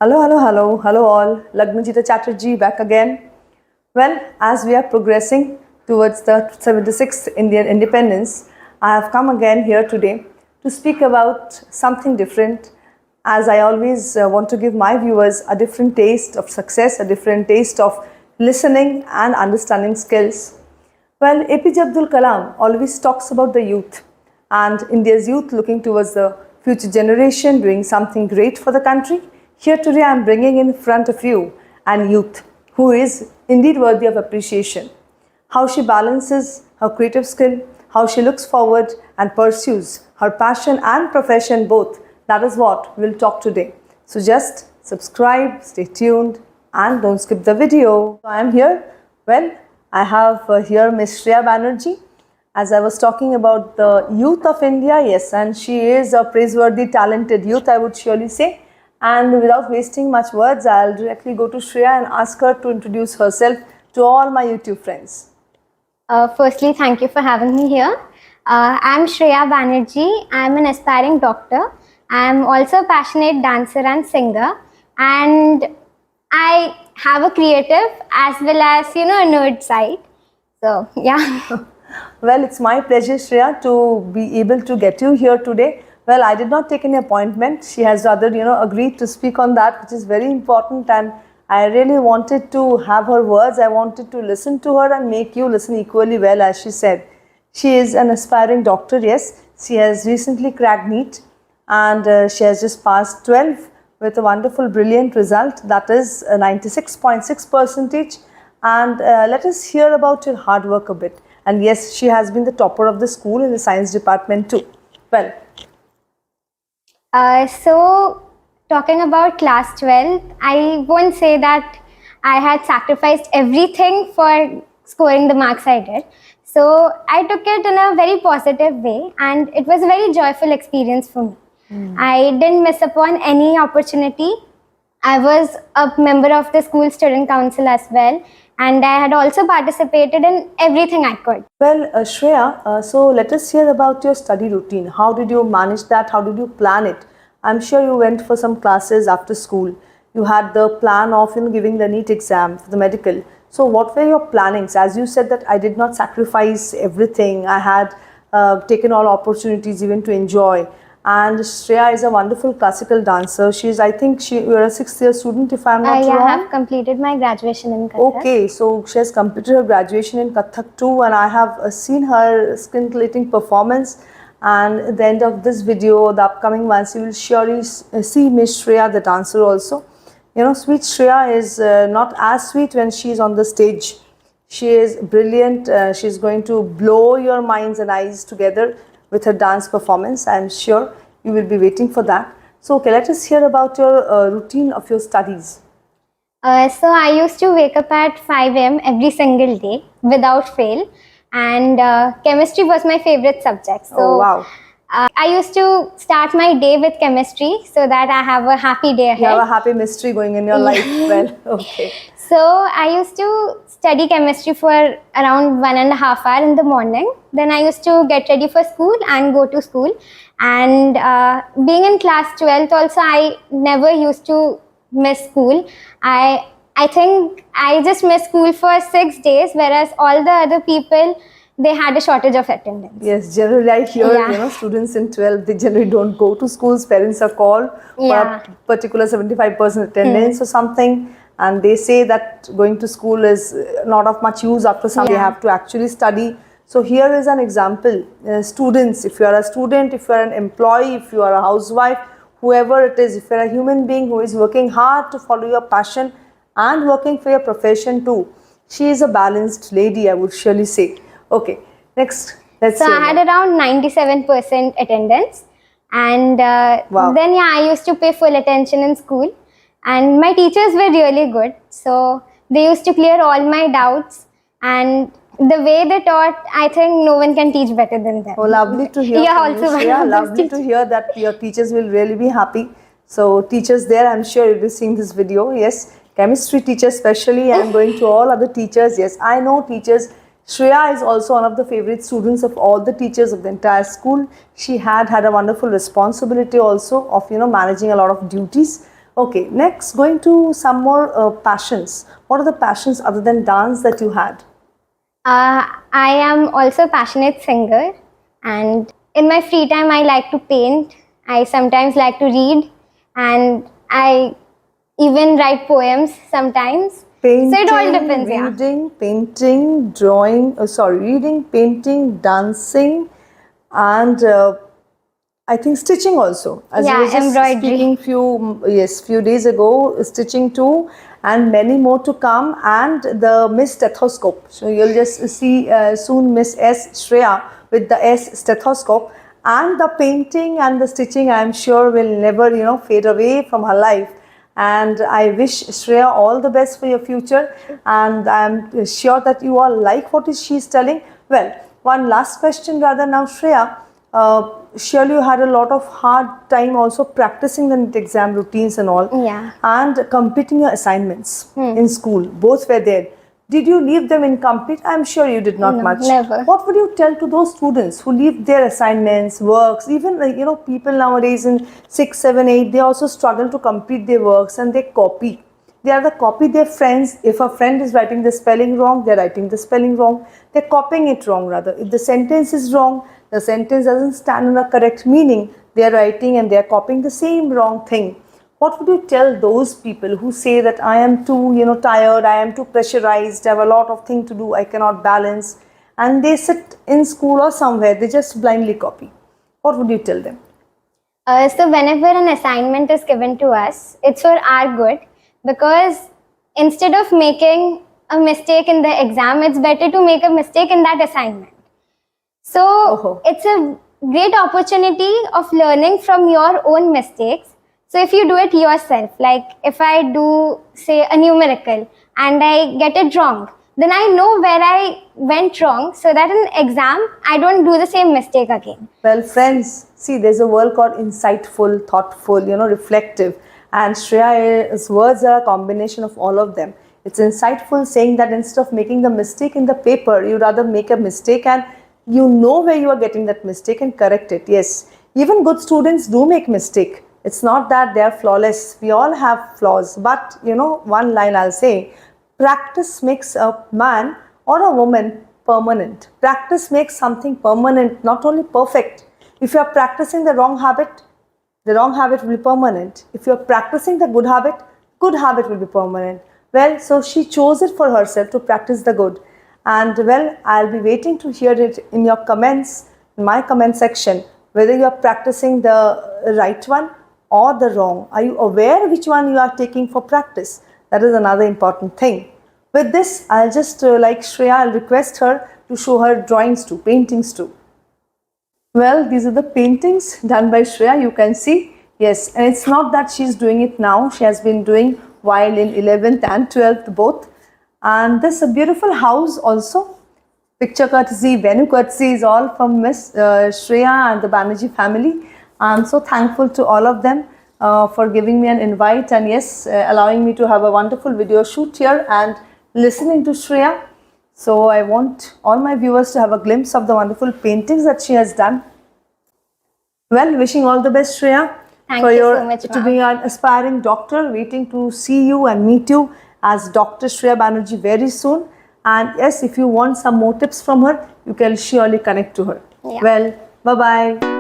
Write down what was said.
Hello all. Lagnajita Chatterjee back again. Well, as we are progressing towards the 76th Indian independence, I have come again here today to speak about something different, as I always want to give my viewers a different taste of success, a different taste of listening and understanding skills. Well, APJ Abdul Kalam always talks about the youth and India's youth looking towards the future generation doing something great for the country. Here today I am bringing in front of you an youth who is indeed worthy of appreciation. How she balances her creative skill, how she looks forward and pursues her passion and profession both. That is what we'll talk today. So just subscribe, stay tuned and don't skip the video. So I am here. Well, I have here Miss Shreya Banerjee. As I was talking about the youth of India, yes, and she is a praiseworthy, talented youth, I would surely say. And without wasting much words, I'll directly go to Shreya and ask her to introduce herself to all my YouTube friends. Firstly, thank you for having me here. I'm Shreya Banerjee. I'm an aspiring doctor. I'm also a passionate dancer and singer. And I have a creative as well as, a nerd side. So, yeah. Well, it's my pleasure, Shreya, to be able to get you here today. Well, I did not take any appointment. She has rather, agreed to speak on that, which is very important. And I really wanted to have her words. I wanted to listen to her and make you listen equally well, as she said. She is an aspiring doctor, yes. She has recently cracked NEET and she has just passed 12 with a wonderful, brilliant result. That is 96.6%. And let us hear about your hard work a bit. And yes, she has been the topper of the school in the science department too. Well. So, talking about class 12, I won't say that I had sacrificed everything for scoring the marks I did. So, I took it in a very positive way and it was a very joyful experience for me. I didn't miss upon any opportunity. I was a member of the school student council as well. And I had also participated in everything I could. Well, Shreya, so let us hear about your study routine. How did you manage that? How did you plan it? I'm sure you went for some classes after school. You had the plan of giving the NEET exam for the medical. So what were your plannings? As you said that I did not sacrifice everything. I had taken all opportunities even to enjoy. And Shreya is a wonderful classical dancer. I think you're a 6th year student if I'm not wrong. I have completed my graduation in Kathak. Okay, so she has completed her graduation in Kathak too, and I have seen her scintillating performance. And at the end of this video, the upcoming ones, you will surely see Miss Shreya the dancer also. Sweet Shreya is not as sweet when she is on the stage. She is brilliant. She's going to blow your minds and eyes together with her dance performance. I'm sure you will be waiting for that. So, okay, let us hear about your routine of your studies. So, I used to wake up at 5 a.m. every single day without fail. And chemistry was my favorite subject. So, oh, wow. I used to start my day with chemistry so that I have a happy day ahead. You have a happy mystery going in your life. Well, okay. So, I used to study chemistry for around 1.5 hours in the morning. Then I used to get ready for school and go to school. And being in class 12th also, I never used to miss school. I think I just missed school for 6 days, whereas all the other people, they had a shortage of attendance. Yes, generally I hear, students in 12, they generally don't go to schools. Parents are called for a particular 75% attendance or something. And they say that going to school is not of much use after some. They have to actually study. So here is an example. Students, if you are a student, if you are an employee, if you are a housewife, whoever it is, if you are a human being who is working hard to follow your passion and working for your profession too, she is a balanced lady, I would surely say. Okay, next, let's see. So I had around 97% attendance. And then I used to pay full attention in school. And my teachers were really good. So they used to clear all my doubts. And the way they taught, I think no one can teach better than them. Oh, lovely to hear. Lovely to hear that your teachers will really be happy. So teachers there, I'm sure you'll be seeing this video. Yes, chemistry teachers especially, and going to all other teachers. Yes, I know teachers. Shreya is also one of the favorite students of all the teachers of the entire school. She had a wonderful responsibility also of managing a lot of duties. Okay, next going to some more passions. What are the passions other than dance that you had? I am also a passionate singer, and in my free time, I like to paint. I sometimes like to read, and I even write poems sometimes. So it all Painting, depends, yeah. reading, painting, drawing, reading, painting, dancing, and I think stitching also. As you Yeah, were just embroidery. speaking few days ago, stitching too, and many more to come. And the Miss Stethoscope. So you'll just see soon Miss S Shreya with the S stethoscope, and the painting and the stitching. I'm sure will never fade away from her life. And I wish Shreya all the best for your future. And I'm sure that you all like what she's telling. Well, one last question rather now, Shreya. Surely you had a lot of hard time also practicing the NEET exam routines and all, Yeah. and completing your assignments in school. Both were there. Did you leave them incomplete? I'm sure you did not No, much. never. What would you tell to those students who leave their assignments, works, even people nowadays in 6, 7, 8, they also struggle to complete their works and they copy. They either copy their friends. If a friend is writing the spelling wrong, they're writing the spelling wrong. They're copying it wrong rather. If the sentence is wrong, the sentence doesn't stand on a correct meaning, they're writing and they're copying the same wrong thing. What would you tell those people who say that I am too, tired, I am too pressurized, I have a lot of things to do, I cannot balance, and they sit in school or somewhere, they just blindly copy? What would you tell them? So whenever an assignment is given to us, it's for our good, because instead of making a mistake in the exam, it's better to make a mistake in that assignment. So it's a great opportunity of learning from your own mistakes. So if you do it yourself, like if I do say a numerical and I get it wrong, then I know where I went wrong, so that in exam I don't do the same mistake again. Well, friends, see, there's a word called insightful, thoughtful, reflective. And Shreya's words are a combination of all of them. It's insightful, saying that instead of making the mistake in the paper, you rather make a mistake and you know where you are getting that mistake and correct it. Yes, even good students do make mistake. It's not that they are flawless. We all have flaws. But, one line I'll say, practice makes a man or a woman permanent. Practice makes something permanent, not only perfect. If you are practicing the wrong habit will be permanent. If you are practicing the good habit will be permanent. Well, so she chose it for herself to practice the good. And well, I'll be waiting to hear it in your comments, in my comment section, whether you are practicing the right one or the wrong. Are you aware which one you are taking for practice? That is another important thing. With this, I'll just like Shreya, I'll request her to show her drawings too, paintings too. Well, these are the paintings done by Shreya, you can see. Yes, and it's not that she's doing it now. She has been doing while in 11th and 12th both. And this is a beautiful house also. Picture courtesy, venue courtesy is all from Miss Shreya and the Banerjee family. I'm so thankful to all of them for giving me an invite and yes, allowing me to have a wonderful video shoot here and listening to Shreya. So I want all my viewers to have a glimpse of the wonderful paintings that she has done. Well, wishing all the best, Shreya. Thank you so much, to be an aspiring doctor, waiting to see you and meet you as Dr. Shreya Banerjee very soon. And yes, if you want some more tips from her, you can surely connect to her. Yeah. Well, bye-bye.